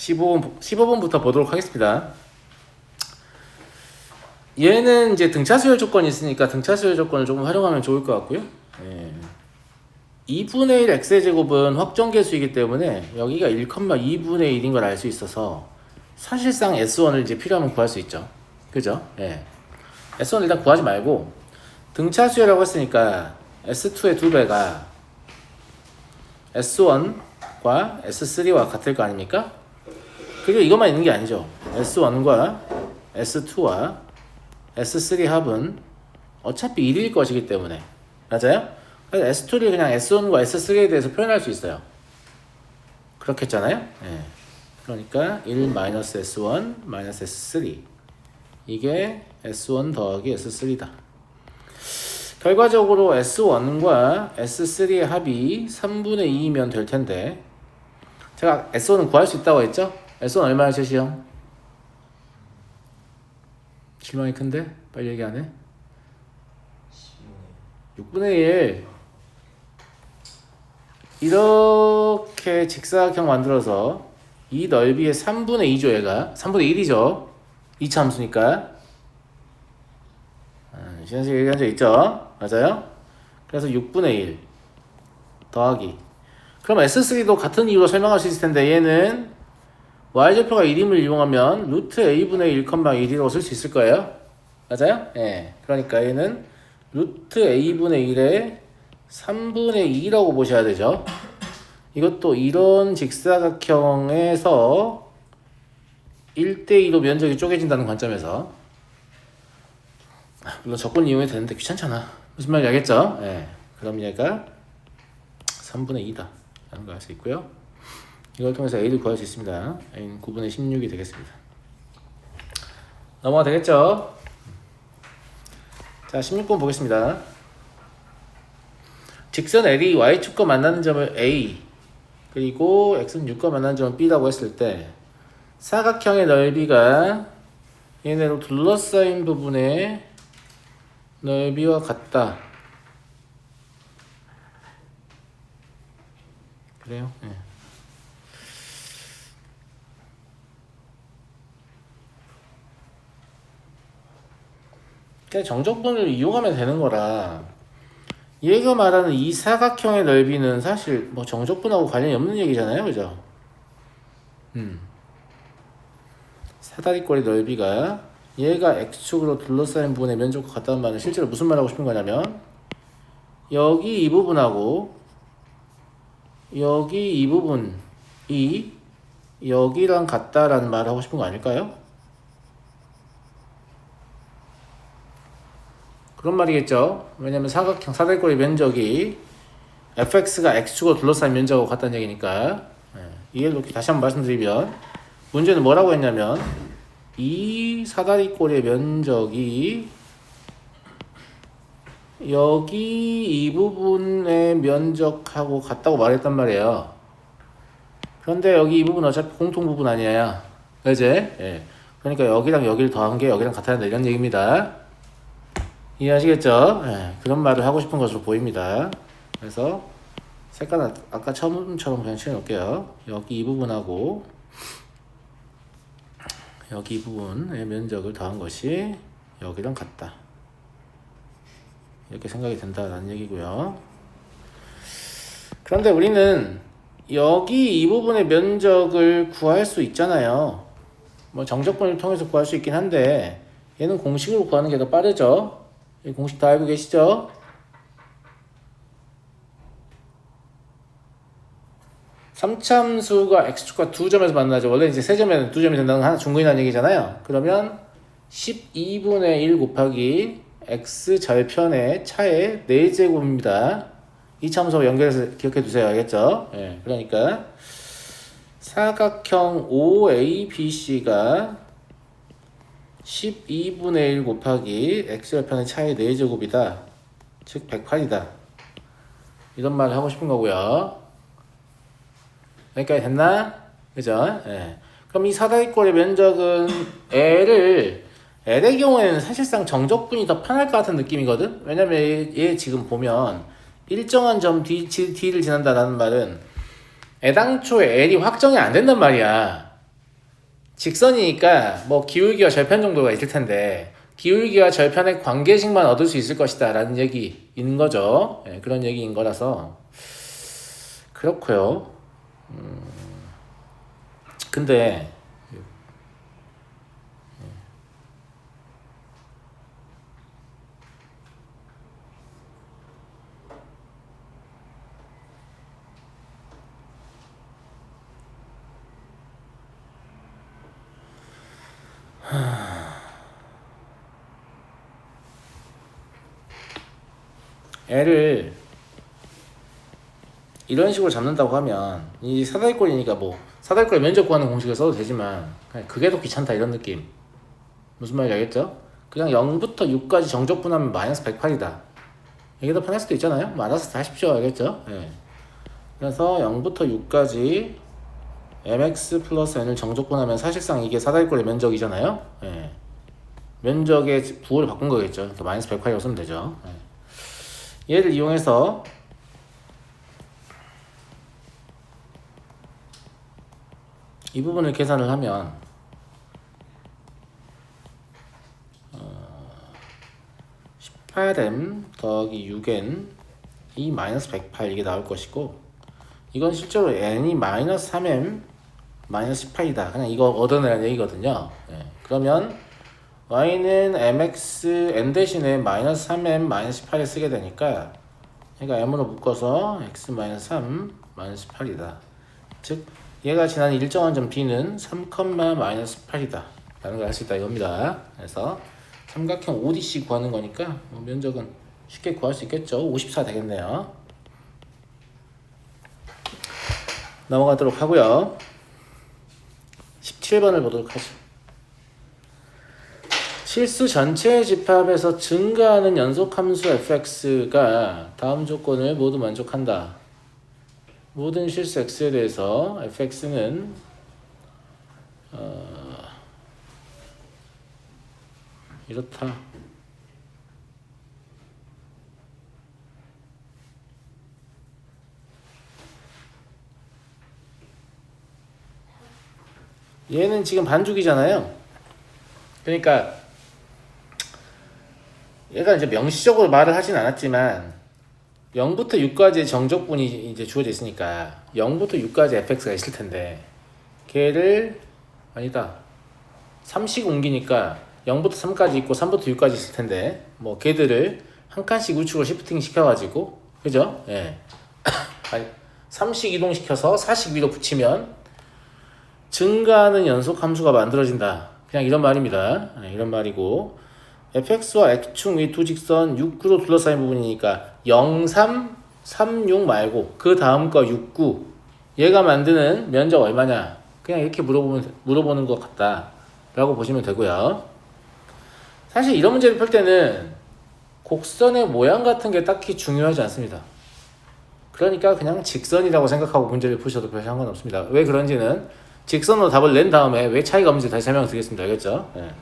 15번부터 보도록 하겠습니다. 얘는 이제 등차 수열 조건이 있으니까 등차 수열 조건을 조금 활용하면 좋을 것 같고요. 2분의 1 x의 제곱은 확정계수이기 때문에 여기가 1,2분의 1인 걸 알 수 있어서 사실상 S1을 이제 필요하면 구할 수 있죠. 그죠? S1 일단 구하지 말고 등차 수열이라고 했으니까 S2의 2배가 S1과 S3와 같을 거 아닙니까? 그리고 이것만 있는 게 아니죠. S1과 S2와 S3 합은 어차피 1일 것이기 때문에 맞아요? 그래서 S2를 그냥 S1과 S3에 대해서 표현할 수 있어요. 그렇겠잖아요? 그러니까 1 S1 S3 이게 S1 더하기 S3다. 결과적으로 S1과 S3의 합이 3분의 2이면 될 텐데 제가 S1은 구할 수 있다고 했죠? S1 얼마였죠, 시험? 실망이 큰데? 빨리 얘기 안 해? 6분의 1 이렇게 직사각형 만들어서 이 넓이의 3분의 2죠, 얘가 3분의 1이죠. 2차 함수니까 지난시간에 얘기한 적 있죠? 맞아요? 그래서 6분의 1 더하기 그럼 S3도 같은 이유로 설명할 수 있을 텐데 얘는 y좌표가 1임을 이용하면 루트 a분의 1,1이라고 쓸 수 있을 거예요. 맞아요? 그러니까 얘는 루트 a분의 1의 3분의 2라고 보셔야 되죠. 이것도 이런 직사각형에서 1대2로 면적이 쪼개진다는 관점에서 물론 적분 이용해도 되는데 귀찮잖아. 무슨 말인지 알겠죠? 그럼 얘가 3분의 2다 라는 걸 알 수 있고요. 이걸 통해서 a를 구할 수 있습니다. a는 9분의 16이 되겠습니다. 넘어가 되겠죠? 자, 16번 보겠습니다. 직선 L이 y축과 만나는 점을 A 그리고 x는 6과 만나는 점을 B라고 했을 때 사각형의 넓이가 얘네로 둘러싸인 부분의 넓이와 같다. 그래요? 그냥 정적분을 이용하면 되는 거라 얘가 말하는 이 사각형의 넓이는 사실 뭐 정적분하고 관련이 없는 얘기잖아요, 그죠? 사다리꼴의 넓이가 얘가 x축으로 둘러싸인 부분의 면적과 같다는 말은 실제로 무슨 말 하고 싶은 거냐면 여기 이 부분하고 여기 이 부분이 여기랑 같다라는 말을 하고 싶은 거 아닐까요? 그런 말이겠죠. 왜냐면 사각형 사다리꼴의 면적이 fx가 x축으로 둘러싸인 면적하고 같다는 얘기니까. 이해를 놓기 다시 한번 말씀드리면 문제는 뭐라고 했냐면 이 사다리꼴의 면적이 여기 이 부분의 면적하고 같다고 말했단 말이에요. 그런데 여기 이 부분 어차피 공통 부분 아니에요. 그지? 그러니까 여기랑 여기를 더한 게 여기랑 같아야 된다 이런 얘기입니다. 이해하시겠죠? 그런 말을 하고 싶은 것으로 보입니다. 그래서 색깔은 아까 처음처럼 그냥 칠해놓을게요. 여기 이 부분하고 여기 이 부분의 면적을 더한 것이 여기랑 같다. 이렇게 생각이 된다라는 얘기고요. 그런데 우리는 여기 이 부분의 면적을 구할 수 있잖아요. 뭐 정적분을 통해서 구할 수 있긴 한데 얘는 공식으로 구하는 게 더 빠르죠. 이 공식 다 알고 계시죠? 삼차함수가 x축과 두 점에서 만나죠. 원래 이제 세 점에는 두 점이 된다는 하나 중근이라는 얘기잖아요. 그러면 12분의 1 곱하기 x 절편의 차의 4제곱입니다. 이 참수 연결해서 기억해 두세요. 알겠죠? 그러니까 사각형 OABC가 12분의 1 곱하기 x절편의 차의 4제곱이다. 즉 108이다. 이런 말을 하고 싶은 거고요. 여기까지 됐나? 그죠? 그럼 이 사다리꼴의 면적은 L의 경우에는 사실상 정적분이 더 편할 것 같은 느낌이거든? 왜냐면 얘 지금 보면 일정한 점 D를 지난다라는 말은 애당초에 L이 확정이 안 된단 말이야. 직선이니까 뭐 기울기와 절편 정도가 있을 텐데 기울기와 절편의 관계식만 얻을 수 있을 것이다 라는 얘기인 거죠. 예, 그런 얘기인 거라서 그렇고요. 근데 애를 이런 식으로 잡는다고 하면 이 사다리꼴이니까 뭐 사다리꼴 면적 구하는 공식을 써도 되지만 그냥 그게 더 귀찮다 이런 느낌. 무슨 말인지 알겠죠? 그냥 0부터 6까지 정적분하면 마이너스 108이다. 이게 더 편할 수도 있잖아요. 뭐 알아서 다 하십시오. 알겠죠? 예. 그래서 0부터 6까지 mx 플러스 n을 정적분하면 사실상 이게 사다리꼴의 면적이잖아요. 예. 면적의 부호를 바꾼 거겠죠. 그러니까 마이너스 108이라고 쓰면 되죠. 예. 얘를 이용해서 이 부분을 계산을 하면 18m 더하기 6n 이 마이너스 108 이게 나올 것이고 이건 실제로 n이 마이너스 3m 마이너스 18이다. 그냥 이거 얻어내라는 얘기거든요. 예. 그러면 y는 mx n 대신에 마이너스 3m 마이너스 18을 쓰게 되니까 얘가 m으로 묶어서 x 마이너스 3 마이너스 8이다. 즉 얘가 지난 일정한 점 b는 3, 마이너스 8이다 라는 걸 알 수 있다 이겁니다. 그래서 삼각형 ODC 구하는 거니까 뭐 면적은 쉽게 구할 수 있겠죠. 54 되겠네요. 넘어가도록 하고요. 17번을 보도록 하죠. 실수 전체의 집합에서 증가하는 연속함수 fx가 다음 조건을 모두 만족한다. 모든 실수 x에 대해서 fx는 이렇다. 얘는 지금 반죽이잖아요. 그러니까 얘가 이제 명시적으로 말을 하진 않았지만 0부터 6까지의 정적분이 이제 주어져 있으니까 0부터 6까지 fx가 있을 텐데 걔를 아니다 3씩 옮기니까 0부터 3까지 있고 3부터 6까지 있을 텐데 뭐 걔들을 한 칸씩 우측으로 시프팅 시켜가지고 그죠? 예. 3씩 이동시켜서 4씩 위로 붙이면 증가하는 연속 함수가 만들어진다. 그냥 이런 말입니다. 네, 이런 말이고 fx와 x축 및 두 직선 6구로 둘러싸인 부분이니까 0, 3, 3, 6 말고 그 다음 거 6, 9 얘가 만드는 면적 얼마냐 그냥 이렇게 물어보는 것 같다 라고 보시면 되고요. 사실 이런 문제를 풀 때는 곡선의 모양 같은 게 딱히 중요하지 않습니다. 그러니까 그냥 직선이라고 생각하고 문제를 푸셔도 별 상관없습니다. 왜 그런지는 직선으로 답을 낸 다음에 왜 차이가 없는지 다시 설명을 드리겠습니다. 알겠죠? 네.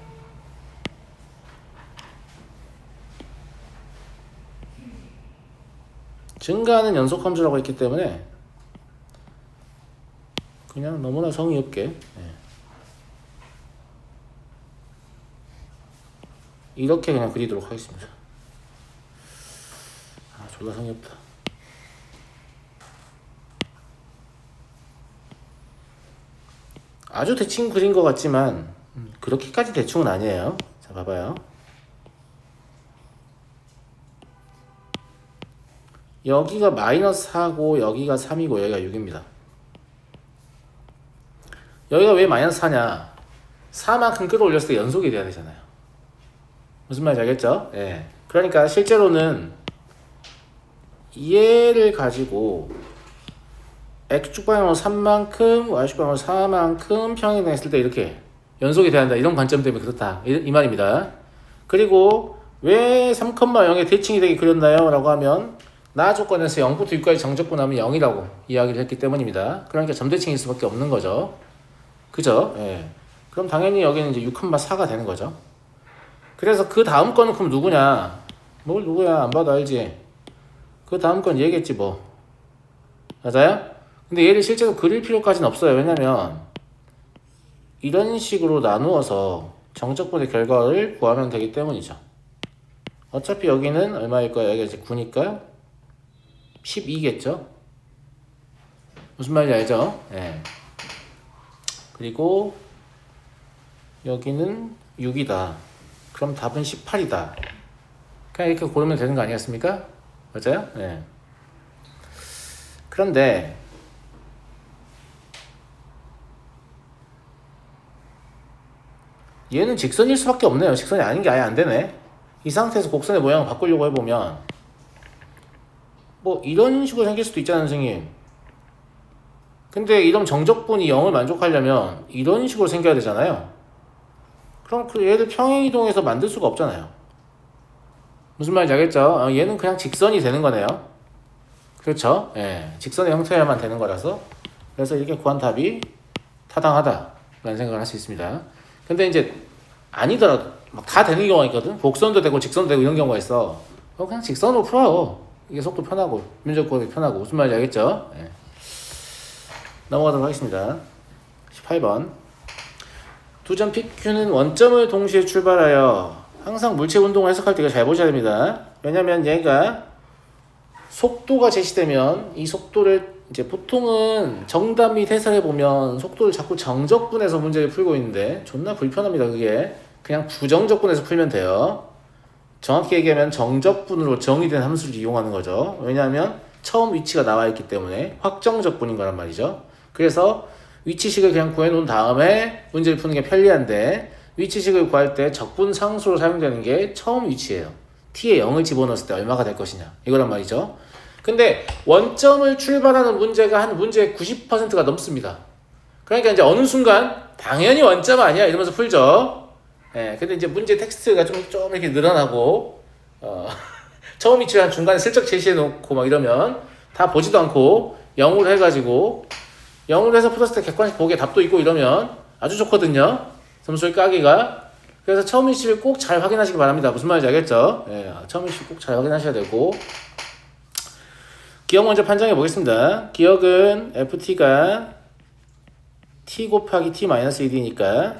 증가하는 연속함수라고 했기 때문에 그냥 너무나 성의 없게 이렇게 그냥 그리도록 하겠습니다. 아 졸라 성의 없다. 아주 대충 그린 것 같지만 그렇게까지 대충은 아니에요. 자 봐봐요. 여기가 마이너스 4고 여기가 3이고 여기가 6입니다. 여기가 왜 마이너스 4냐 4만큼 끌어올렸을 때 연속이 돼야 되잖아요. 무슨 말인지 알겠죠? 예. 그러니까 실제로는 얘를 가지고 x축 방향으로 3만큼 y축 방향으로 4만큼 평행했을 때 이렇게 연속이 돼야 한다. 이런 관점 때문에 그렇다. 이 말입니다. 그리고 왜 3,0의 대칭이 되게 그렸나요? 라고 하면 나 조건에서 0부터 6까지 정적분하면 0이라고 이야기를 했기 때문입니다. 그러니까 점대칭일 수밖에 없는 거죠. 그죠? 예. 그럼 당연히 여기는 이제 6,4가 되는 거죠. 그래서 그 다음 거는 그럼 누구냐? 뭘 누구야? 안 봐도 알지. 그 다음 건 얘겠지 뭐. 맞아요? 근데 얘를 실제로 그릴 필요까지는 없어요. 왜냐면 이런 식으로 나누어서 정적분의 결과를 구하면 되기 때문이죠. 어차피 여기는 얼마일 거야? 여기가 이제 9니까 12겠죠? 무슨 말인지 알죠? 네. 그리고 여기는 6이다. 그럼 답은 18이다. 그냥 이렇게 고르면 되는 거 아니겠습니까? 맞아요? 네. 그런데 얘는 직선일 수밖에 없네요. 직선이 아닌 게 아예 안 되네. 이 상태에서 곡선의 모양을 바꾸려고 해보면 뭐 이런 식으로 생길 수도 있잖아요, 선생님. 근데 이런 정적분이 0을 만족하려면 이런 식으로 생겨야 되잖아요. 그럼 그 얘를 평행이동해서 만들 수가 없잖아요. 무슨 말인지 알겠죠? 얘는 그냥 직선이 되는 거네요. 그렇죠? 예, 직선의 형태야만 되는 거라서 그래서 이렇게 구한 답이 타당하다라는 생각을 할 수 있습니다. 근데 이제 아니더라도 막 다 되는 경우가 있거든. 곡선도 되고 직선도 되고 이런 경우가 있어. 그냥 직선으로 풀어요. 이게 속도 편하고 면적 구하기 편하고. 무슨 말인지 알겠죠? 예. 넘어가도록 하겠습니다. 18번. 두 점 PQ는 원점을 동시에 출발하여 항상 물체 운동을 해석할 때 이거 잘 보셔야 됩니다. 왜냐면 얘가 속도가 제시되면 이 속도를 이제 보통은 정답 및 해설해 보면 속도를 자꾸 정적분해서 문제를 풀고 있는데 존나 불편합니다. 그게 그냥 부정적분해서 풀면 돼요. 정확히 얘기하면 정적분으로 정의된 함수를 이용하는 거죠. 왜냐하면 처음 위치가 나와 있기 때문에 확정적분인 거란 말이죠. 그래서 위치식을 그냥 구해놓은 다음에 문제를 푸는 게 편리한데 위치식을 구할 때 적분 상수로 사용되는 게 처음 위치예요. t에 0을 집어넣었을 때 얼마가 될 것이냐 이거란 말이죠. 근데 원점을 출발하는 문제가 한 문제의 90%가 넘습니다. 그러니까 이제 어느 순간 당연히 원점 아니야 이러면서 풀죠. 예, 근데 이제 문제 텍스트가 좀 이렇게 늘어나고 처음 위치를 한 중간에 슬쩍 제시해 놓고 막 이러면 다 보지도 않고 0으로 해가지고 0으로 해서 풀었을 때 객관식 보기에 답도 있고 이러면 아주 좋거든요. 점수를 까기가. 그래서 처음 위치를 꼭 잘 확인하시기 바랍니다. 무슨 말인지 알겠죠? 예, 처음 위치 꼭 잘 확인하셔야 되고. 기억 먼저 판정해 보겠습니다. 기억은 ft가 t 곱하기 t-1이니까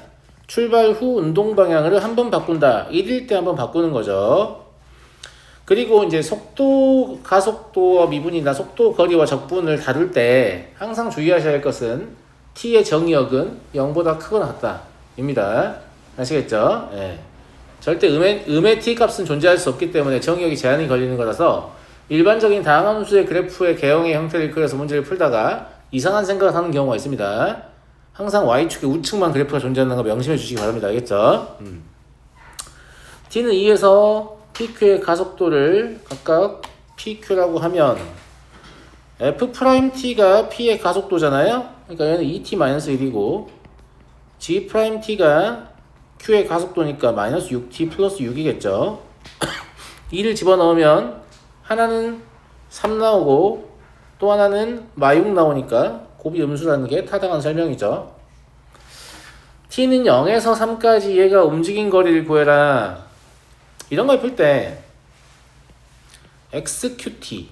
출발 후 운동 방향을 한 번 바꾼다. 1일 때 한 번 바꾸는 거죠. 그리고 이제 속도, 가속도와 미분이나 속도, 거리와 적분을 다룰 때 항상 주의하셔야 할 것은 t의 정의역은 0보다 크거나 같다 입니다. 아시겠죠? 예. 절대 음의 t 값은 존재할 수 없기 때문에 정의역이 제한이 걸리는 거라서 일반적인 다항 함수의 그래프의 개형의 형태를 그려서 문제를 풀다가 이상한 생각을 하는 경우가 있습니다. 항상 y축의 우측만 그래프가 존재하는 거 명심해 주시기 바랍니다. 알겠죠? t는 2에서 pq의 가속도를 각각 pq라고 하면 f't가 p의 가속도잖아요. 그러니까 얘는 2t-1이고 g't가 q의 가속도니까 마이너스 6t 플러스 6이겠죠. 2를 집어넣으면 하나는 3 나오고 또 하나는 -6 나오니까 곱이 음수라는 게 타당한 설명이죠. t는 0에서 3까지 얘가 움직인 거리를 구해라. 이런 걸 풀 때 xqt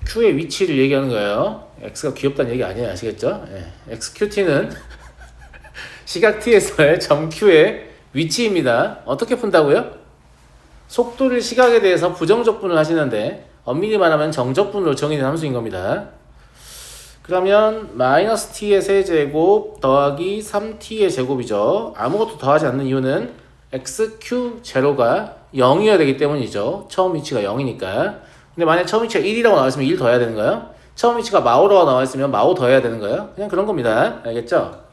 q의 위치를 얘기하는 거예요. x가 귀엽다는 얘기 아니에요. 아시겠죠? 예. xqt는 시각 t에서의 점 q의 위치입니다. 어떻게 푼다고요? 속도를 시각에 대해서 부정적분을 하시는데 엄밀히 말하면 정적분으로 정의된 함수인 겁니다. 그러면 마이너스 t의 세제곱 더하기 3t의 제곱이죠. 아무것도 더하지 않는 이유는 xq0가 0이어야 되기 때문이죠. 처음 위치가 0이니까. 근데 만약 처음 위치가 1이라고 나와있으면 1 더해야 되는 거예요. 처음 위치가 마오라고 나와있으면 마오 더해야 되는 거예요. 그냥 그런 겁니다. 알겠죠?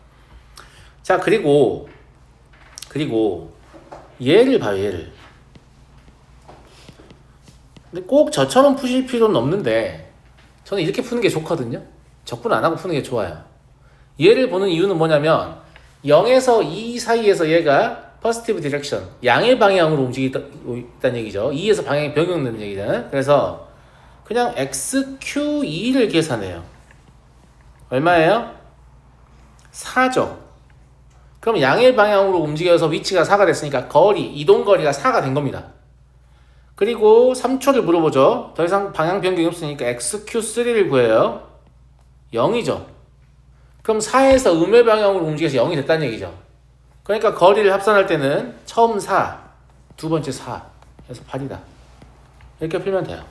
자, 그리고 얘를 봐요. 얘를. 근데 꼭 저처럼 푸실 필요는 없는데 저는 이렇게 푸는 게 좋거든요. 적분 안 하고 푸는 게 좋아요. 얘를 보는 이유는 뭐냐면 0에서 2 사이에서 얘가 positive direction, 양의 방향으로 움직이다는 얘기죠. 2에서 방향이 변경되는 얘기잖아요. 그래서 그냥 xq2를 계산해요. 얼마예요? 4죠. 그럼 양의 방향으로 움직여서 위치가 4가 됐으니까 이동거리가 4가 된 겁니다. 그리고 3초를 물어보죠. 더 이상 방향 변경이 없으니까 xq3를 구해요. 0이죠. 그럼 4에서 음의 방향으로 움직여서 0이 됐다는 얘기죠. 그러니까 거리를 합산할 때는 처음 4, 두 번째 4 해서 8이다. 이렇게 풀면 돼요.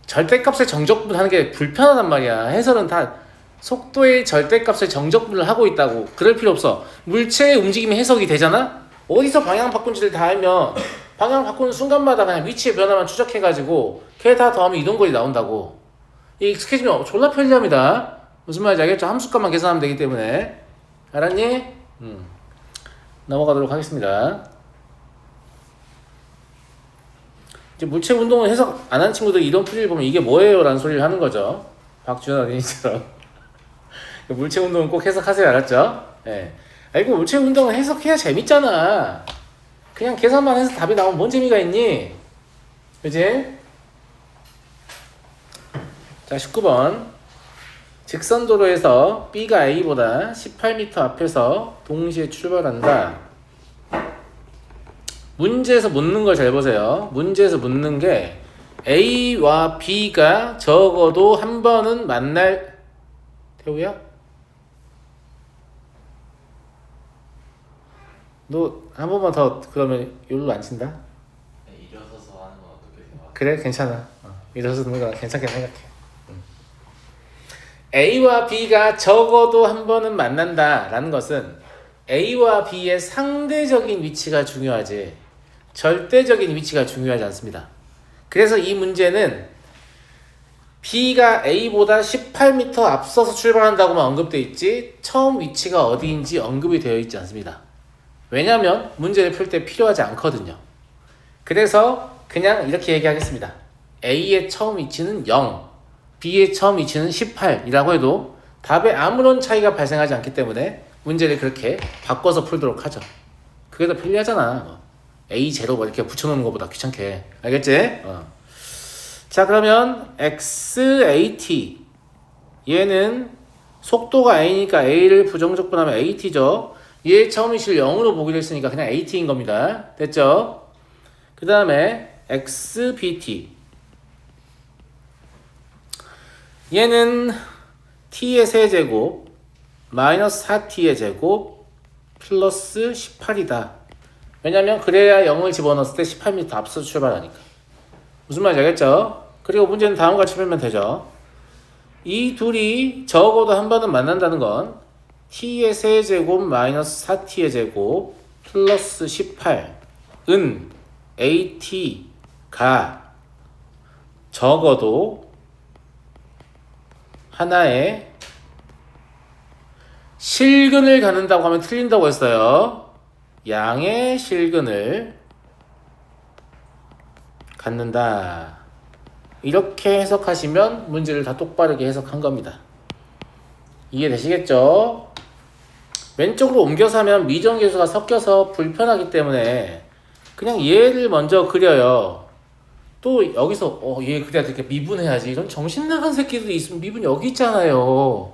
절대값의 정적분 하는 게 불편하단 말이야. 해설은 다 속도의 절대값의 정적분을 하고 있다고. 그럴 필요 없어. 물체의 움직임이 해석이 되잖아? 어디서 방향 바꾼지를 다 알면 방향 바꾸는 순간마다 그냥 위치의 변화만 추적해가지고 걔 다 더하면 이동거리 나온다고. 이 스케줄이 졸라 편리합니다. 무슨 말인지 알겠죠? 함수값만 계산하면 되기 때문에. 알았니? 넘어가도록 하겠습니다. 이제 물체 운동을 해석 안 한 친구들이 이런 풀이를 보면 이게 뭐예요? 라는 소리를 하는 거죠. 박준환 어린이처럼. 물체 운동은 꼭 해석하세요. 알았죠? 예. 아이고, 물체 운동은 해석해야 재밌잖아. 그냥 계산만 해서 답이 나오면 뭔 재미가 있니? 그지? 자, 19번. 직선도로에서 B가 A보다 18m 앞에서 동시에 출발한다. 문제에서 묻는 걸 잘 보세요. 문제에서 묻는 게 A와 B가 적어도 한 번은 만날. 태우야? 너 한 번만 더 그러면 여기로 안 친다? 일어서서 하는 건 어떻게 생각해? 그래, 괜찮아. 일어서서 듣는 거 괜찮게 생각해. A와 B가 적어도 한 번은 만난다라는 것은 A와 B의 상대적인 위치가 중요하지 절대적인 위치가 중요하지 않습니다. 그래서 이 문제는 B가 A보다 18m 앞서서 출발한다고만 언급되어 있지 처음 위치가 어디인지 언급이 되어 있지 않습니다. 왜냐하면 문제를 풀 때 필요하지 않거든요. 그래서 그냥 이렇게 얘기하겠습니다. A의 처음 위치는 0, B의 처음 위치는 18이라고 해도 답에 아무런 차이가 발생하지 않기 때문에 문제를 그렇게 바꿔서 풀도록 하죠. 그게 더 편리하잖아. A0 뭐 이렇게 붙여놓는 것보다 귀찮게. 알겠지? 자, 그러면 XAT 얘는 속도가 A니까 A를 부정적분하면 AT죠. 얘 처음 위치를 0으로 보기로 했으니까 그냥 AT인 겁니다. 됐죠? 그 다음에 XBT 얘는 t의 세제곱 마이너스 4t의 제곱 플러스 18이다. 왜냐면 그래야 0을 집어넣었을 때 18m 앞서 출발하니까. 무슨 말인지 알겠죠? 그리고 문제는 다음과 같이 풀면 되죠. 이 둘이 적어도 한 번은 만난다는 건 t의 세제곱 마이너스 4t의 제곱 플러스 18은 at가 적어도 하나의 실근을 갖는다고 하면 틀린다고 했어요. 양의 실근을 갖는다. 이렇게 해석하시면 문제를 다 똑바르게 해석한 겁니다. 이해되시겠죠? 왼쪽으로 옮겨서 하면 미정계수가 섞여서 불편하기 때문에 그냥 얘를 먼저 그려요. 또 여기서 얘 그래야 이렇게 미분해야지. 이런 정신 나간 새끼들이 있으면 미분 여기 있잖아요.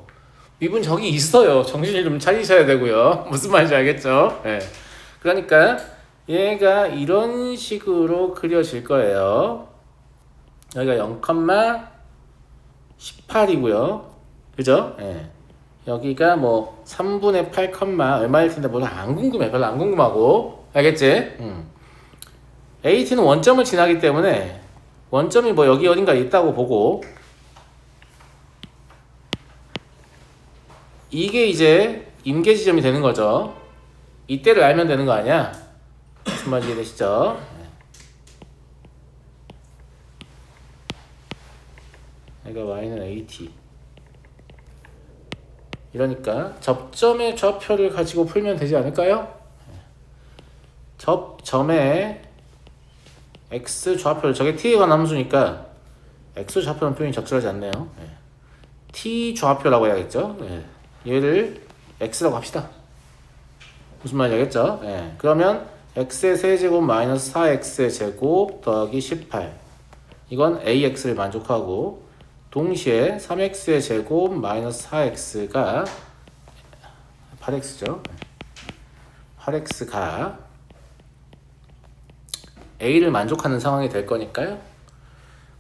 미분 저기 있어요. 정신을 좀 차리셔야 되고요. 무슨 말인지 알겠죠? 네. 그러니까 얘가 이런 식으로 그려질 거예요. 여기가 0,18이고요. 그죠? 네. 여기가 뭐 3분의 8, 얼마일 텐데 별로 안 궁금해. 별로 안 궁금하고. 알겠지? AT는 원점을 지나기 때문에 원점이 뭐 여기 어딘가 있다고 보고 이게 이제 임계 지점이 되는 거죠. 이때를 알면 되는 거 아니야? 무슨 말인지 이해되시죠? 여기가 Y는 AT 이러니까 접점의 좌표를 가지고 풀면 되지 않을까요? 접점의 x 좌표를 저게 t에 관한 함수니까 x 좌표는 표현이 적절하지 않네요. t 좌표라고 해야겠죠. 얘를 x라고 합시다. 무슨 말인지 알겠죠? 그러면 x의 세제곱 마이너스 4x의 제곱 더하기 18 이건 ax를 만족하고 동시에 3x의 제곱 마이너스 4x가 8x죠. 8x가 a를 만족하는 상황이 될 거니까요.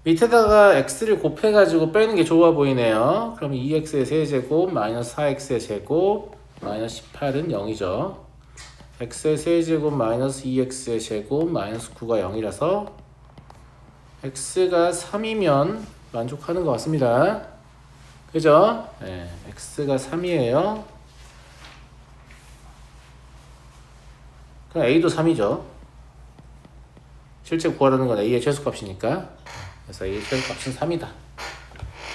밑에다가 x를 곱해가지고 빼는 게 좋아 보이네요. 그럼 2x의 세제곱 마이너스 4x의 제곱 마이너스 18은 0이죠. x의 세제곱 마이너스 2x의 제곱 마이너스 9가 0이라서 x가 3이면 만족하는 것 같습니다. 그죠? 네, x가 3이에요. 그럼 a도 3이죠. 실제 구하라는 건 a의 최소값이니까. 그래서 a의 최소값은 3이다.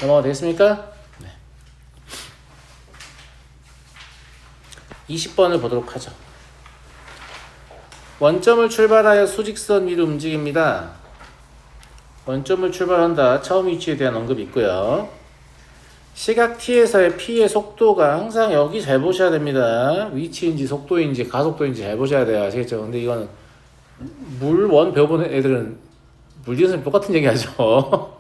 넘어가 되겠습니까? 네. 20번을 보도록 하죠. 원점을 출발하여 수직선 위로 움직입니다. 원점을 출발한다. 처음 위치에 대한 언급이 있고요. 시각 t에서의 p의 속도가 항상 여기 잘 보셔야 됩니다. 위치인지 속도인지 가속도인지 잘 보셔야 돼요. 아시겠죠? 근데 이거는 물원 배워본 애들은 물리학 선생님 똑같은 얘기 하죠.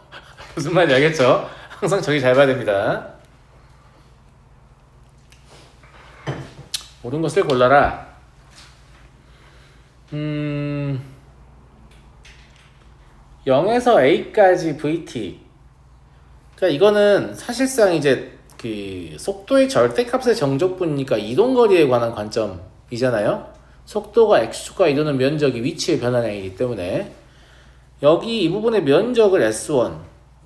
무슨 말인지 알겠죠? 항상 저기 잘 봐야 됩니다. 옳은 것을 골라라. 0에서 a까지 vt. 그러니까 이거는 사실상 이제 그 속도의 절대값의 정적분이니까 이동거리에 관한 관점이잖아요. 속도가 x축과 이루는 면적이 위치의 변화량이기 때문에 여기 이 부분의 면적을 S1,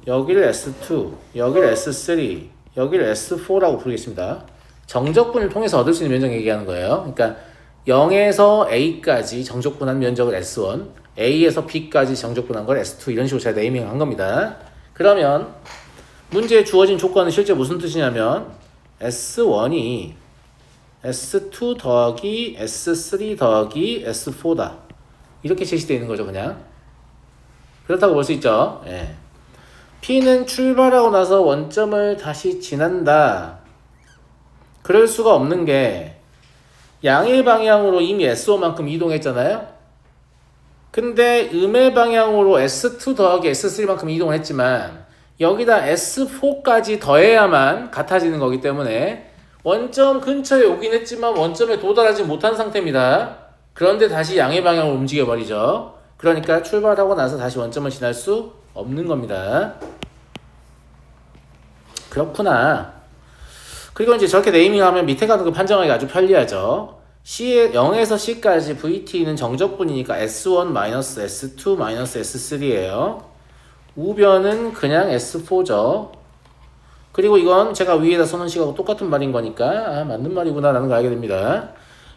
여기를 S2, 여기를 S3, 여기를 S4라고 부르겠습니다. 정적분을 통해서 얻을 수 있는 면적 얘기하는 거예요. 그러니까 0에서 A까지 정적분한 면적을 S1, A에서 B까지 정적분한 걸 S2 이런 식으로 제가 네이밍한 겁니다. 그러면 문제에 주어진 조건은 실제 무슨 뜻이냐면 S1이 S2 더하기 S3 더하기 S4다. 이렇게 제시되어 있는 거죠, 그냥. 그렇다고 볼 수 있죠. 예. P는 출발하고 나서 원점을 다시 지난다. 그럴 수가 없는 게 양의 방향으로 이미 S5만큼 이동했잖아요. 근데 음의 방향으로 S2 더하기 S3만큼 이동을 했지만 여기다 S4까지 더해야만 같아지는 거기 때문에 원점 근처에 오긴 했지만 원점에 도달하지 못한 상태입니다. 그런데 다시 양의 방향으로 움직여 버리죠. 그러니까 출발하고 나서 다시 원점을 지날 수 없는 겁니다. 그렇구나. 그리고 이제 저렇게 네이밍하면 밑에 가는 거 판정하기 아주 편리하죠. C의 0에서 C까지 VT는 정적분이니까 S1 S2 S3예요. 우변은 그냥 S4죠. 그리고 이건 제가 위에다 써놓은 식하고 똑같은 말인 거니까 맞는 말이구나 라는 걸 알게 됩니다.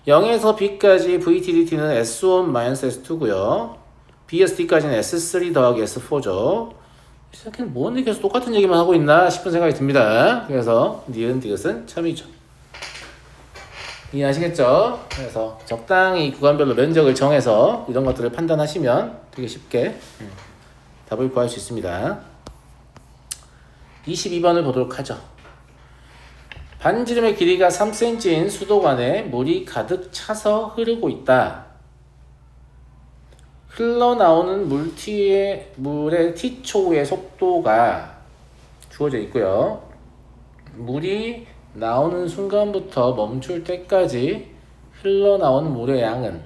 0에서 B까지 VT, DT는 S1 S2고요. B에서 D까지는 S3 더하기 S4죠. 이 새끼는 뭔데 계속 똑같은 얘기만 하고 있나 싶은 생각이 듭니다. 그래서 니은, 디귿은 참이죠. 이해하시겠죠? 그래서 적당히 구간별로 면적을 정해서 이런 것들을 판단하시면 되게 쉽게 답을 구할 수 있습니다. 22번을 보도록 하죠. 반지름의 길이가 3cm인 수도관에 물이 가득 차서 흐르고 있다. 흘러나오는 물의 t초의 속도가 주어져 있고요. 물이 나오는 순간부터 멈출 때까지 흘러나오는 물의 양은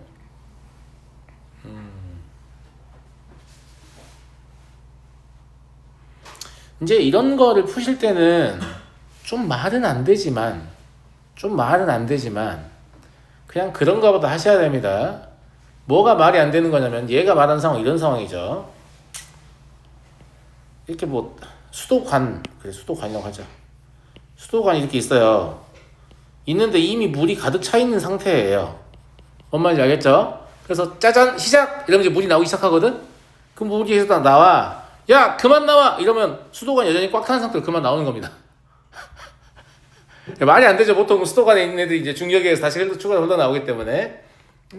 이제 이런 거를 푸실 때는 좀 말은 안 되지만 그냥 그런가 보다 하셔야 됩니다. 뭐가 말이 안 되는 거냐면 얘가 말한 상황 이런 상황이죠. 이렇게 뭐 수도관이라고 하죠. 수도관이 이렇게 있어요. 있는데 이미 물이 가득 차 있는 상태예요. 뭔 말인지 알겠죠? 그래서 짜잔 시작! 이러면 이제 물이 나오기 시작하거든? 그럼 물이 계속 나와. 야 그만 나와! 이러면 수도관이 여전히 꽉 찬 상태로 그만 나오는 겁니다. 말이 안 되죠. 보통 수도관에 있는 애들이 이제 중력에서 다시 추가로 흘러나오기 때문에.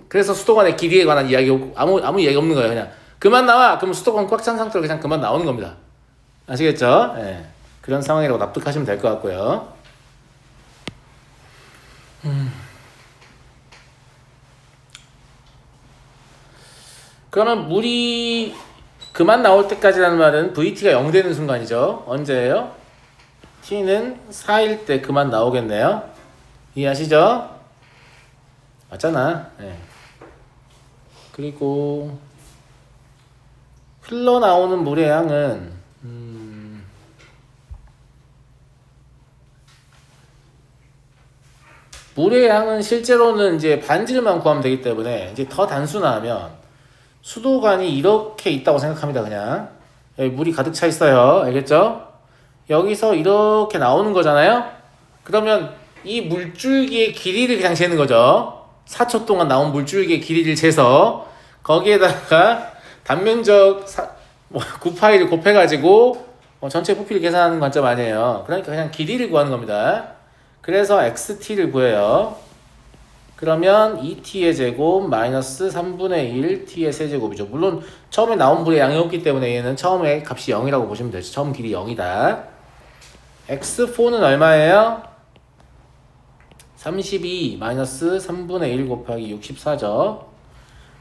그래서 수도관의 길이에 관한 이야기 아무 이야기 없는 거예요. 그냥 그만 나와! 그럼 수도관 꽉 찬 상태로 그냥 그만 나오는 겁니다. 아시겠죠? 예. 그런 상황이라고 납득하시면 될 것 같고요. 그러면 물이 그만 나올 때까지라는 말은 VT가 0 되는 순간이죠. 언제예요? T는 4일 때 그만 나오겠네요. 이해하시죠? 맞잖아. 네. 그리고 흘러나오는 물의 양은 물의 양은 실제로는 이제 반지름만 구하면 되기 때문에 이제 더 단순화하면 수도관이 이렇게 있다고 생각합니다. 그냥 여기 물이 가득 차 있어요. 알겠죠? 여기서 이렇게 나오는 거잖아요. 그러면 이 물줄기의 길이를 그냥 재는 거죠. 4초 동안 나온 물줄기의 길이를 재서 거기에다가 단면적 9파이를 곱해가지고 전체 부피를 계산하는 관점 아니에요. 그러니까 그냥 길이를 구하는 겁니다. 그래서 xt를 구해요. 그러면 2t의 제곱 마이너스 3분의 1 t의 세제곱이죠. 물론 처음에 나온 물의 양이 없기 때문에 얘는 처음에 값이 0이라고 보시면 되죠. 처음 길이 0이다. x4는 얼마예요? 32 마이너스 3분의 1 곱하기 64죠.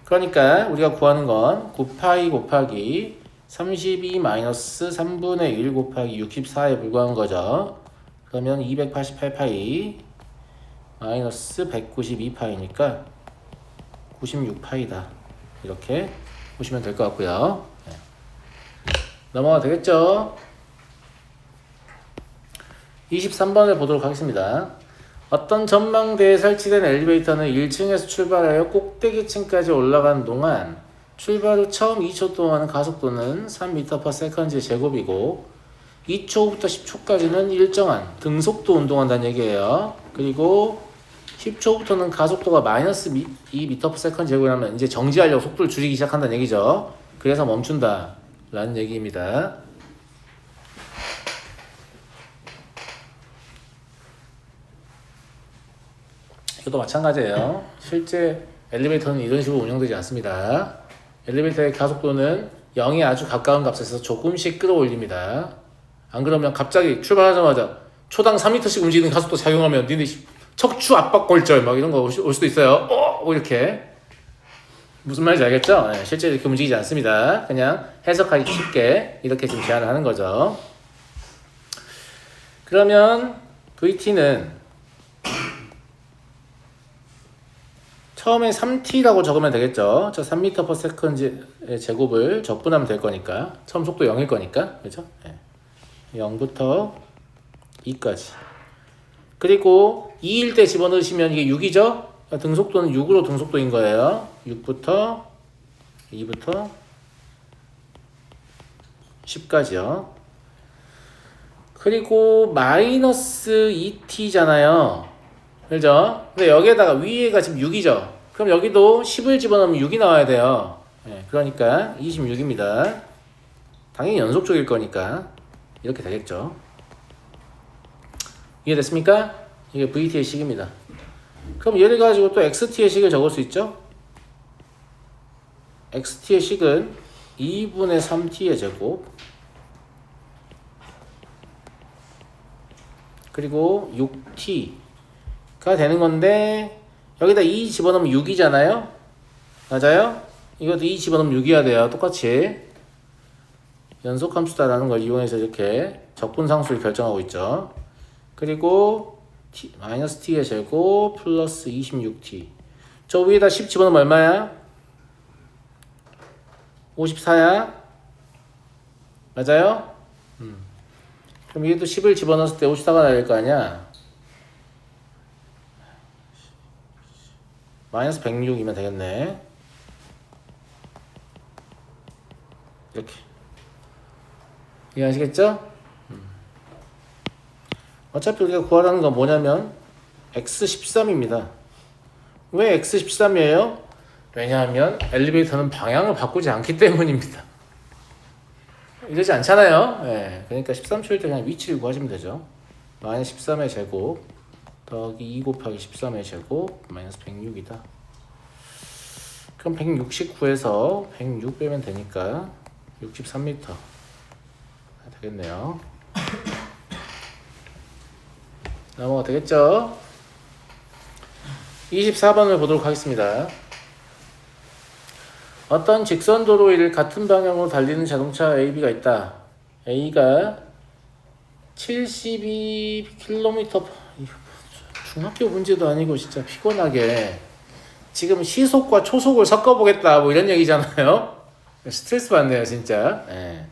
그러니까 우리가 구하는 건 9파이 곱하기 32 마이너스 3분의 1 곱하기 64에 불과한 거죠. 그러면 288파이 마이너스 192파이니까 96파이다. 이렇게 보시면 될 것 같고요. 네. 넘어가도 되겠죠? 23번을 보도록 하겠습니다. 어떤 전망대에 설치된 엘리베이터는 1층에서 출발하여 꼭대기층까지 올라간 동안 출발 후 처음 2초 동안 가속도는 3m/s의 제곱이고 2초부터 10초까지는 일정한 등속도 운동한다는 얘기예요. 그리고 10초부터는 가속도가 마이너스 2m/s 제곱이라면 이제 정지하려고 속도를 줄이기 시작한다는 얘기죠. 그래서 멈춘다 라는 얘기입니다. 이것도 마찬가지예요. 실제 엘리베이터는 이런 식으로 운영되지 않습니다. 엘리베이터의 가속도는 0에 아주 가까운 값에서 조금씩 끌어올립니다. 안 그러면 갑자기 출발하자마자 초당 3m씩 움직이는 가속도 작용하면 니네 척추 압박 골절 막 이런 거 올 수도 있어요. 이렇게. 무슨 말인지 알겠죠? 네, 실제 이렇게 움직이지 않습니다. 그냥 해석하기 쉽게 이렇게 지금 제안을 하는 거죠. 그러면 VT는 처음에 3t라고 적으면 되겠죠. 저 3m/s의 제곱을 적분하면 될 거니까. 처음 속도 0일 거니까. 그죠? 네. 0부터 2까지. 그리고 2일 때 집어넣으시면 이게 6이죠? 등속도는 6으로 등속도인 거예요. 6부터 2부터 10까지요. 그리고 마이너스 2t잖아요. 그죠? 근데 여기에다가 위에가 지금 6이죠? 그럼 여기도 10을 집어넣으면 6이 나와야 돼요. 네, 그러니까 26입니다. 당연히 연속적일 거니까 이렇게 되겠죠. 이해됐습니까? 이게 VT의 식입니다. 그럼 얘를 가지고 또 XT의 식을 적을 수 있죠? XT의 식은 2분의 3t의 제곱 그리고 6t가 되는 건데 여기다 2 집어넣으면 6이잖아요? 맞아요? 이것도 2 집어넣으면 6이어야 돼요. 똑같이 연속함수다라는 걸 이용해서 이렇게 적분상수를 결정하고 있죠. 그리고 마이너스 t의 제곱 플러스 26t. 저 위에다 10 집어넣으면 얼마야? 54야? 맞아요? 그럼 얘도 10을 집어넣었을 때 54가 나올 거 아니야? 마이너스 106이면 되겠네. 이렇게. 이해하시겠죠? 어차피 우리가 구하라는 건 뭐냐면 x13입니다. 왜 x13이에요? 왜냐하면 엘리베이터는 방향을 바꾸지 않기 때문입니다. 이러지 않잖아요. 네, 그러니까 13초일 때 그냥 위치를 구하시면 되죠. 마이너스 13의 제곱 더하기 2 곱하기 13의 제곱 마이너스 106이다. 그럼 169에서 106 빼면 되니까 63m 되겠네요. 넘어가 되겠죠? 24번을 보도록 하겠습니다. 어떤 직선 도로 위를 같은 방향으로 달리는 자동차 AB가 있다. A가 72km 중학교 문제도 아니고 진짜 피곤하게 지금 시속과 초속을 섞어보겠다 뭐 이런 얘기잖아요. 스트레스 받네요, 진짜. 예.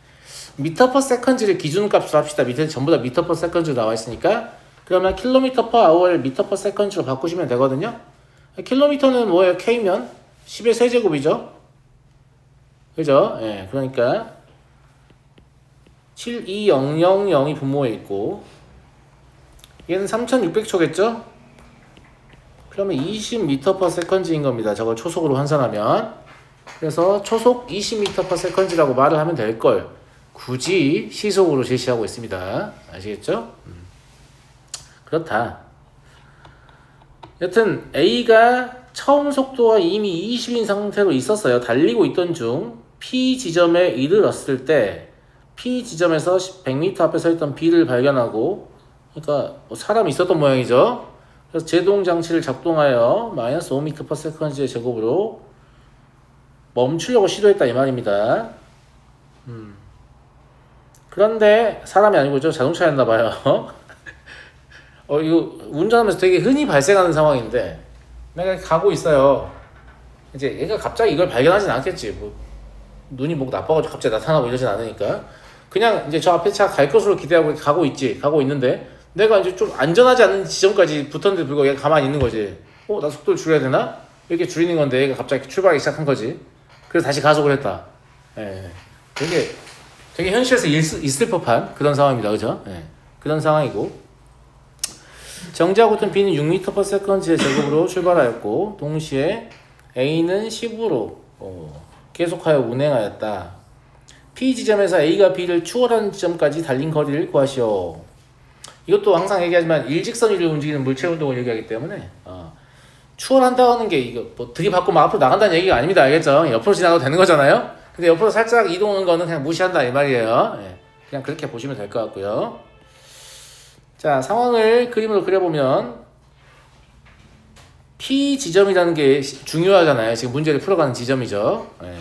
미터 퍼 세컨즈를 기준값으로 합시다. 밑에 전부 다 미터 퍼 세컨즈로 나와 있으니까. 그러면 킬로미터 퍼 아워를 미터 퍼 세컨즈로 바꾸시면 되거든요. 킬로미터는 뭐예요? K면 10의 세제곱이죠. 그죠? 예. 그러니까 72000이 분모에 있고 얘는 3600초겠죠? 그러면 20m/s인 겁니다. 저걸 초속으로 환산하면. 그래서 초속 20m/s라고 말을 하면 될 걸 굳이 시속으로 제시하고 있습니다. 아시겠죠? 그렇다. 여튼 A가 처음 속도가 이미 20인 상태로 있었어요. 달리고 있던 중 P 지점에 이르렀을 때 P 지점에서 100m 앞에 서 있던 B를 발견하고, 그러니까 뭐 사람이 있었던 모양이죠. 그래서 제동 장치를 작동하여 마이너스 5m/s의 제곱으로 멈추려고 시도했다 이 말입니다. 그런데 사람이 아니고죠. 자동차였나 봐요. 이거 운전하면서 되게 흔히 발생하는 상황인데, 내가 가고 있어요. 이제 얘가 갑자기 이걸 발견하진 않겠지. 뭐 눈이 목 나빠가지고 갑자기 나타나고 이러진 않으니까 그냥 이제 저 앞에 차 갈 것으로 기대하고 가고 있는데, 내가 이제 좀 안전하지 않은 지점까지 붙었는데 불구하고 얘가 가만히 있는 거지. 나 속도를 줄여야 되나? 이렇게 줄이는 건데 얘가 갑자기 출발하기 시작한 거지. 그래서 다시 가속을 했다. 예. 되게 현실에서 있을 법한 그런 상황입니다. 그죠? 예. 그런 상황이고, 정지하고 있던 B는 6m/s의 제곱으로 출발하였고, 동시에 A는 10으로 계속하여 운행하였다. P 지점에서 A가 B를 추월하는 지점까지 달린 거리를 구하시오. 이것도 항상 얘기하지만 일직선 위를 움직이는 물체 운동을 얘기하기 때문에 추월한다는 게 이거 뭐 들이받고 막 앞으로 나간다는 얘기가 아닙니다. 알겠죠? 옆으로 지나가도 되는 거잖아요. 근데 옆으로 살짝 이동하는 거는 그냥 무시한다 이 말이에요. 예. 그냥 그렇게 보시면 될 것 같고요. 자, 상황을 그림으로 그려보면 P 지점이라는 게 중요하잖아요. 지금 문제를 풀어가는 지점이죠. 예.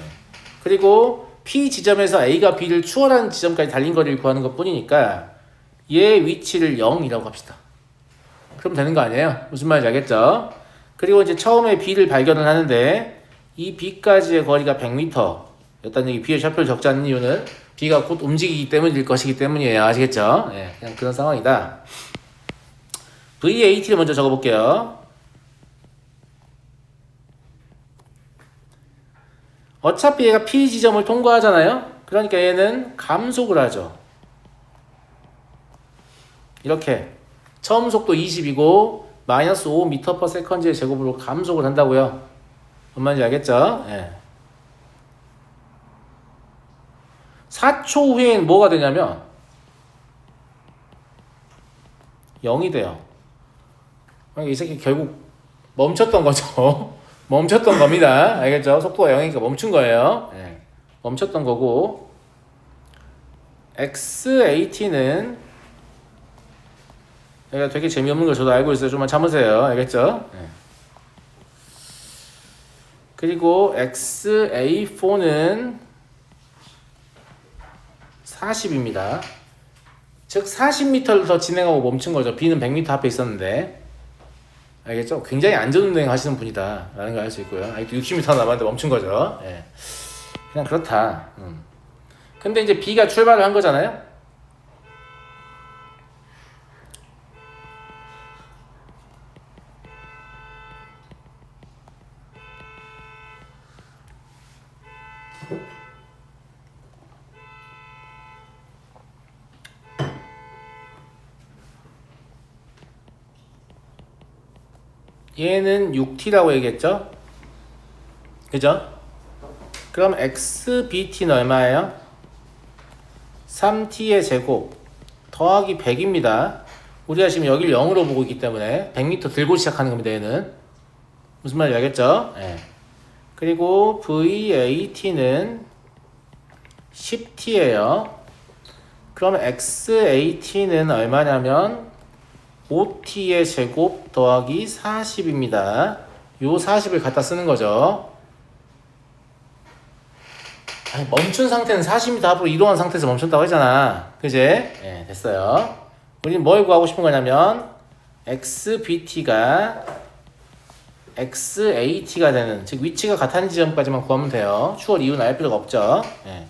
그리고 P 지점에서 A가 B를 추월하는 지점까지 달린 거리를 구하는 것 뿐이니까 얘 위치를 0이라고 합시다. 그럼 되는 거 아니에요? 무슨 말인지 알겠죠? 그리고 이제 처음에 B를 발견을 하는데 이 B까지의 거리가 100m 였다는 얘기. B의 좌표를 적지 않는 이유는 B가 곧 움직이기 때문일 것이기 때문이에요. 아시겠죠? 예, 그냥 그런 상황이다. VAT를 먼저 적어볼게요. 어차피 얘가 P 지점을 통과하잖아요. 그러니까 얘는 감속을 하죠. 이렇게 처음 속도 20이고 마이너스 5m/s의 제곱으로 감속을 한다고요. 뭔 말인지 알겠죠? 예. 4초 후엔 뭐가 되냐면 0이 돼요. 이 새끼 결국 멈췄던 거죠. 멈췄던 겁니다. 알겠죠? 속도가 0이니까 멈춘 거예요. 예. 멈췄던 거고, XAT는 얘가 되게 재미없는 걸 저도 알고 있어요. 좀만 참으세요. 알겠죠? 예. 그리고 XA4는 40입니다. 즉 40m를 더 진행하고 멈춘 거죠. B는 100m 앞에 있었는데. 알겠죠? 굉장히 안전운행 하시는 분이다 라는 걸 알 수 있고요. 아직도 60m 남았는데 멈춘 거죠. 예. 그냥 그렇다. 근데 이제 B가 출발을 한 거잖아요. 얘는 6t라고 얘기했죠? 그죠? 그럼 xbt는 얼마예요? 3t의 제곱 더하기 100입니다. 우리가 지금 여기를 0으로 보고 있기 때문에 100m 들고 시작하는 겁니다. 얘는 무슨 말인지 알겠죠? 네. 그리고 VAT는 10t예요. 그럼 XAT는 얼마냐면 5t의 제곱 더하기 40입니다. 요 40을 갖다 쓰는 거죠. 아니, 멈춘 상태는 40m 앞으로 이동한 상태에서 멈췄다고 했잖아. 그지? 예, 됐어요. 우리는 뭘 구하고 싶은 거냐면 XBT가 XAT가 되는, 즉 위치가 같은 지점까지만 구하면 돼요. 추월 이유는 알 필요가 없죠. 예.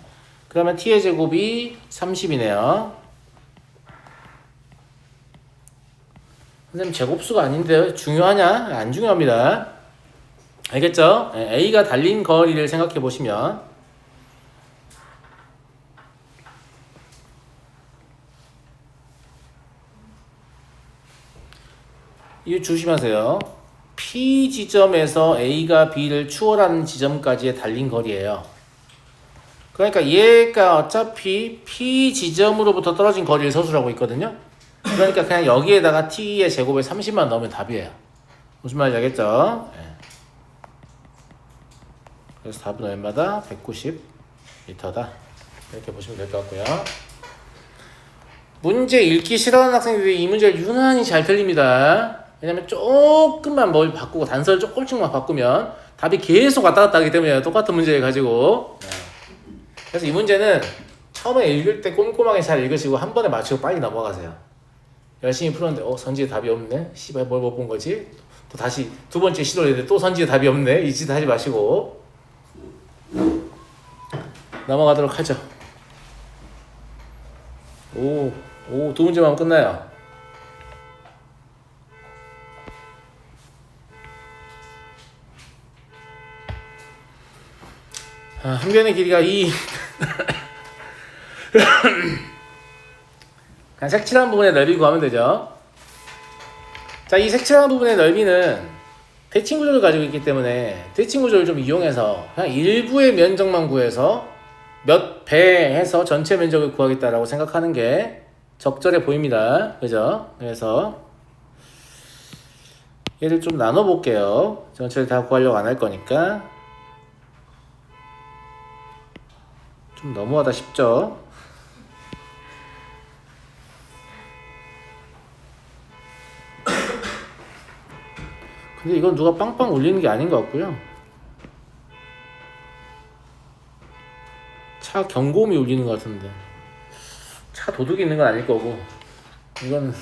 그러면 t의 제곱이 30이네요. 선생님 제곱수가 아닌데 중요하냐? 안 중요합니다. 알겠죠? 예, A가 달린 거리를 생각해 보시면 이거 조심하세요. P 지점에서 A가 B를 추월하는 지점까지의 달린 거리예요. 그러니까 얘가 어차피 P 지점으로부터 떨어진 거리를 서술하고 있거든요. 그러니까 그냥 여기에다가 T의 제곱에 30만 넣으면 답이에요. 무슨 말인지 알겠죠? 예. 그래서 답은 얼마다? 190m다. 이렇게 보시면 될 것 같고요. 문제 읽기 싫어하는 학생들이 이 문제를 유난히 잘 틀립니다. 왜냐면 조금만 뭘 바꾸고 단서를 조금씩만 바꾸면 답이 계속 왔다 갔다 하기 때문에 똑같은 문제를 가지고. 그래서 이 문제는 처음에 읽을 때 꼼꼼하게 잘 읽으시고 한 번에 맞추고 빨리 넘어가세요. 열심히 풀었는데 선지에 답이 없네? 씨발 뭘 못 본 거지? 또 다시 두 번째 시도를 했는데 또 선지에 답이 없네? 이 짓 하지 마시고 넘어가도록 하죠. 두 문제만 하면 끝나요. 한 변의 길이가 2 그냥 색칠한 부분의 넓이 구하면 되죠. 자, 이 색칠한 부분의 넓이는 대칭 구조를 가지고 있기 때문에 대칭 구조를 좀 이용해서 그냥 일부의 면적만 구해서 몇 배 해서 전체 면적을 구하겠다라고 생각하는 게 적절해 보입니다. 그죠? 그래서 얘를 좀 나눠 볼게요. 전체를 다 구하려고 안 할 거니까. 좀 너무하다 싶죠? 근데 이건 누가 빵빵 울리는 게 아닌 것 같고요. 차 경고음이 울리는 것 같은데 차 도둑이 있는 건 아닐 거고 이건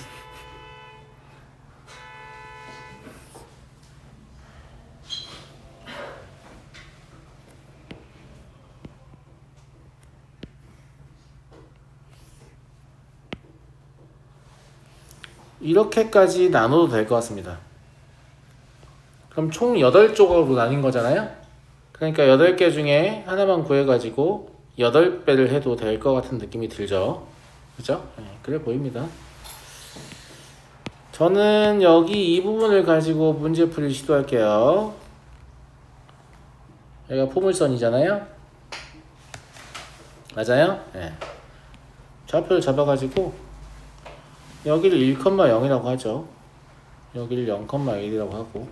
이렇게까지 나눠도 될 것 같습니다. 그럼 총 8조각으로 나뉜 거잖아요. 그러니까 8개 중에 하나만 구해가지고 8배를 해도 될 것 같은 느낌이 들죠. 그죠? 네, 그래 보입니다. 저는 여기 이 부분을 가지고 문제풀이를 시도할게요. 여기가 포물선이잖아요. 맞아요? 네. 좌표를 잡아가지고 여기를 1,0이라고 하죠. 여기를 0,1이라고 하고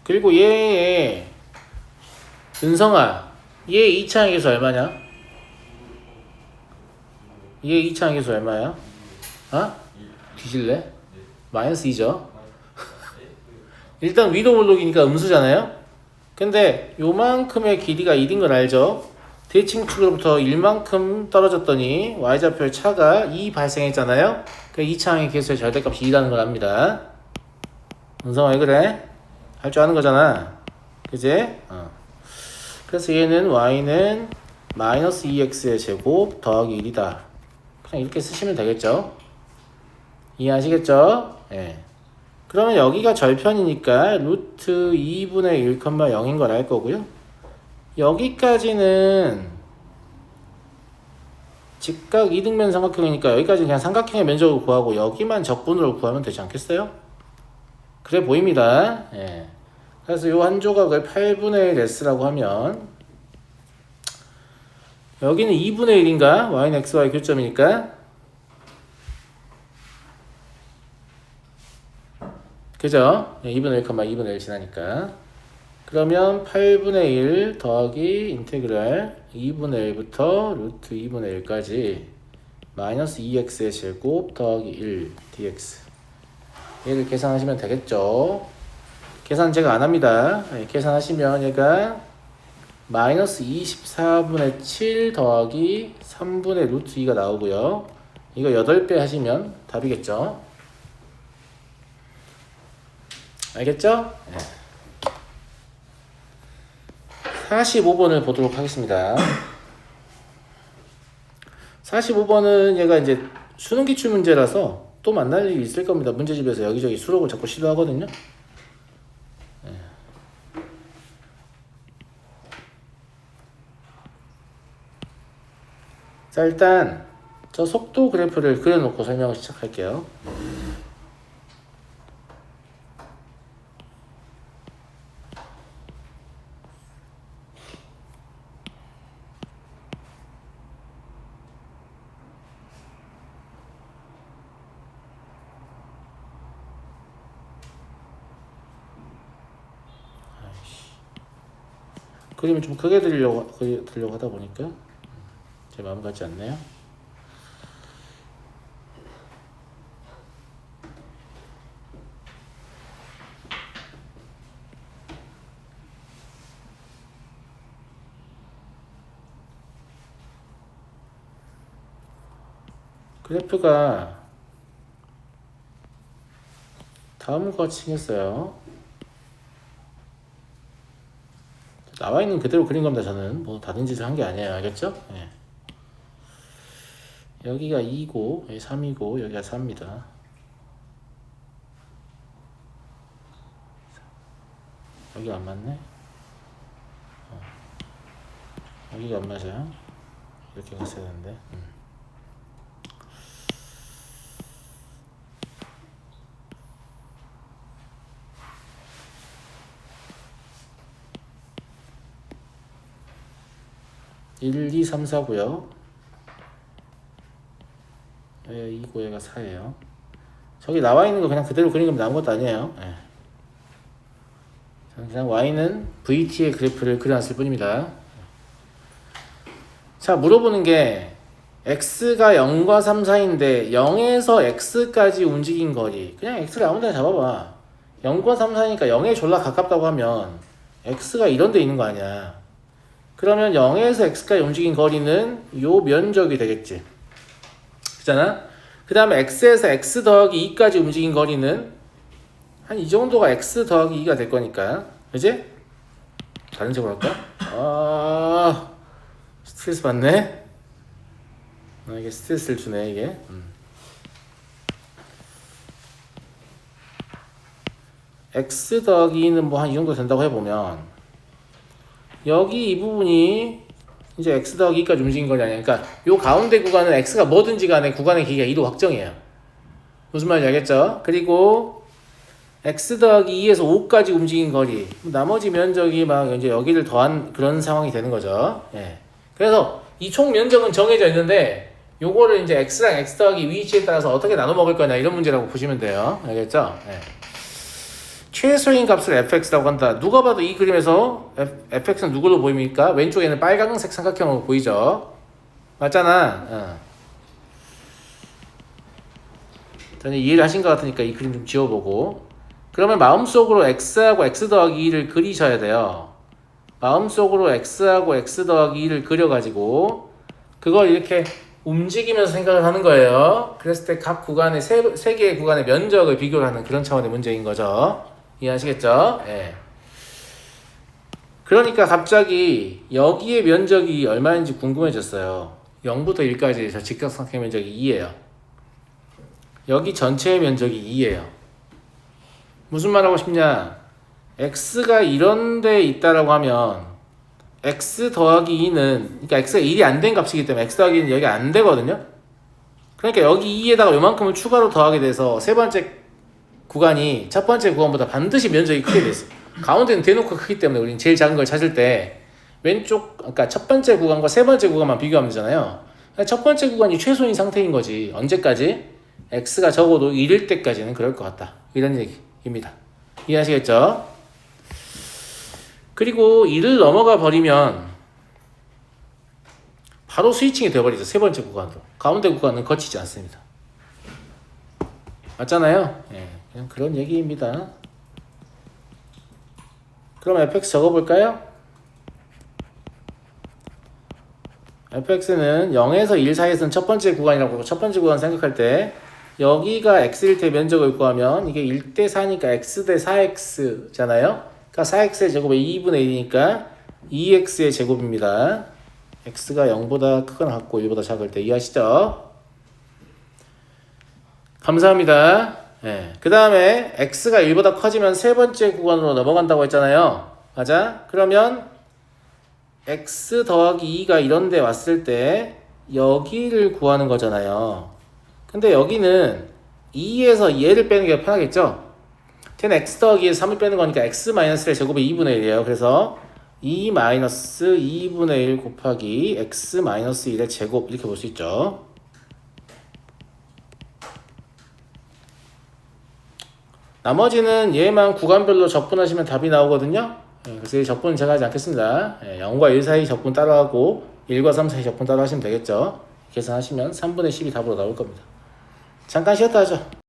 그리고 얘의 은성아, 얘 이차항의 계수 얼마냐? 얘 이차항의 계수 얼마야? 뒤질래? 마이너스 2죠. 일단 위도 몰록이니까 음수잖아요. 근데 요만큼의 길이가 1인 걸 알죠? 대칭축으로부터 1만큼 떨어졌더니 y좌표의 차가 2 발생했잖아요. 그 이차항의 계수의 절대값이 2라는 걸 압니다. 은성아 왜 그래? 할 줄 아는 거잖아. 그지? 그래서 얘는 y는 마이너스 2x의 제곱 더하기 1이다. 그냥 이렇게 쓰시면 되겠죠? 이해하시겠죠? 예. 그러면 여기가 절편이니까 루트 2분의 1,0인 걸 알 거고요. 여기까지는 직각 이등변 삼각형이니까 여기까지는 그냥 삼각형의 면적을 구하고 여기만 적분으로 구하면 되지 않겠어요? 그래 보입니다. 예. 그래서 요 한 조각을 8분의 1 s라고 하면 여기는 2분의 1인가? y는 xy 교점이니까 그죠? 2분의 1, 2분의 1 지나니까 그러면 8분의 1 더하기 인테그랄 2분의 1부터 루트 2분의 1까지 마이너스 2x의 제곱 더하기 1 dx 얘를 계산하시면 되겠죠. 계산 제가 안 합니다. 계산하시면 얘가 마이너스 24분의 7 더하기 3분의 루트 2가 나오고요. 이거 8배 하시면 답이겠죠. 알겠죠? 네. 45번을 보도록 하겠습니다. 45번은 얘가 이제 수능 기출 문제라서 또 만날 일이 있을 겁니다. 문제집에서 여기저기 수록을 자꾸 시도하거든요. 네. 자, 일단 저 속도 그래프를 그려놓고 설명을 시작할게요. 그림을 좀 크게 드리려고 하다 보니까 제 마음 같지 않네요. 그래프가 다음과 같이 생겼어요. 나와 있는 그대로 그린 겁니다. 저는 뭐 다른 짓을 한 게 아니에요. 알겠죠? 네. 여기가 2고 여기 3이고 여기가 4입니다. 여기가 안 맞네. 여기가 안 맞아요. 이렇게 갔어야 되는데. 1, 2, 3, 4고요. 여기 2고 얘가 4예요. 저기 나와 있는 거 그냥 그대로 그린 겁니다. 아무것도 아니에요. 네. 그냥 y는 vt의 그래프를 그려놨을 뿐입니다. 자, 물어보는 게 x가 0과 3 사이인데 0에서 x까지 움직인 거리. 그냥 x를 아무 데나 잡아봐. 0과 3 사이니까 0에 졸라 가깝다고 하면 x가 이런 데 있는 거 아니야. 그러면 0에서 x까지 움직인 거리는 요 면적이 되겠지. 그잖아? 그 다음에 x에서 x 더하기 2까지 움직인 거리는 한 이 정도가 x 더하기 2가 될 거니까. 그지? 다른 식으로 할까? 스트레스 받네? 이게 스트레스를 주네, 이게. x 더하기 2는 뭐 한 이 정도 된다고 해보면 여기 이 부분이 이제 x 더하기 2까지 움직인 거리 아니야. 그러니까 요 가운데 구간은 x가 뭐든지 간에 구간의 길이가 2로 확정이에요. 무슨 말인지 알겠죠? 그리고 x 더하기 2에서 5까지 움직인 거리, 나머지 면적이 막 이제 여기를 더한 그런 상황이 되는 거죠. 예. 그래서 이 총 면적은 정해져 있는데 요거를 이제 x랑 x 더하기 위치에 따라서 어떻게 나눠 먹을 거냐 이런 문제라고 보시면 돼요. 알겠죠? 예. 최소인 값을 fx라고 한다. 누가 봐도 이 그림에서 fx는 누구로 보입니까? 왼쪽에는 빨간색 삼각형으로 보이죠? 맞잖아. 일단 이해를 하신 것 같으니까 이 그림 좀 지워보고. 그러면 마음속으로 x하고 x 더하기 2를 그리셔야 돼요. 마음속으로 x하고 x 더하기 2를 그려가지고 그걸 이렇게 움직이면서 생각을 하는 거예요. 그랬을 때 각 구간의 세 개의 구간의 면적을 비교를 하는 그런 차원의 문제인 거죠. 이해하시겠죠? 예. 그러니까 갑자기 여기의 면적이 얼마인지 궁금해졌어요. 0부터 1까지 저 직각삼각형 면적이 2예요. 여기 전체의 면적이 2예요. 무슨 말 하고 싶냐? x가 이런 데 있다라고 하면 x 더하기 2는 그러니까 x가 1이 안 된 값이기 때문에 x 더하기 2는 여기 안 되거든요. 그러니까 여기 2에다가 요만큼을 추가로 더하게 돼서 세 번째 구간이 첫 번째 구간보다 반드시 면적이 크게 됐어. 가운데는 대놓고 크기 때문에 우리는 제일 작은 걸 찾을 때 왼쪽, 그러니까 첫 번째 구간과 세 번째 구간만 비교하면 되잖아요. 첫 번째 구간이 최소인 상태인 거지. 언제까지? x가 적어도 1일 때까지는 그럴 것 같다. 이런 얘기입니다. 이해하시겠죠? 그리고 1을 넘어가 버리면 바로 스위칭이 되어버리죠. 세 번째 구간으로. 가운데 구간은 거치지 않습니다. 맞잖아요? 예, 그냥 그런 얘기입니다. 그럼 fx 적어볼까요? fx는 0에서 1 사이에서는 첫 번째 구간이라고 하고 첫 번째 구간 생각할 때 여기가 x일 때 면적을 구하면 이게 1대 4니까 x 대 4x잖아요. 그러니까 4x의 제곱에 2분의 1이니까 2x의 제곱입니다. x가 0보다 크거나 같고 1보다 작을 때 이해하시죠? 감사합니다. 예. 그 다음에 x가 1보다 커지면 세 번째 구간으로 넘어간다고 했잖아요. 맞아? 그러면 x 더하기 2가 이런 데 왔을 때 여기를 구하는 거잖아요. 근데 여기는 2에서 얘를 빼는 게 편하겠죠? 10 x 더하기 3을 빼는 거니까 x 마이너스의 제곱이 2분의 1이에요. 그래서 2 마이너스 2분의 1 곱하기 x 마이너스 1의 제곱 이렇게 볼 수 있죠. 나머지는 얘만 구간별로 적분하시면 답이 나오거든요. 그래서 이 적분은 제가 하지 않겠습니다. 0과 1 사이 적분 따로 하고 1과 3 사이 적분 따로 하시면 되겠죠. 계산하시면 3분의 10이 답으로 나올 겁니다. 잠깐 쉬었다 하죠.